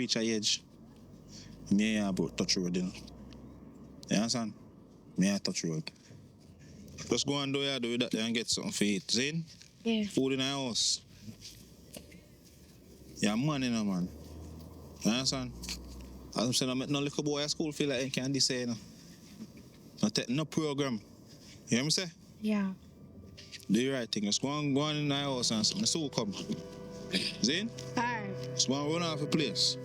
reach a age, me about touch road, you know. You understand? Me I touch road. Just go and do that and get something for eat. Zin? Yeah. Food in the house. Yeah, man, you know, man. You understand? As I'm saying, I make no little boy at school feel like he can't say, you know. Not take no program. You hear me say? Yeah. Do the right thing. Just go on in the house and something. So come. Zin? Alright. Just go and run off the place.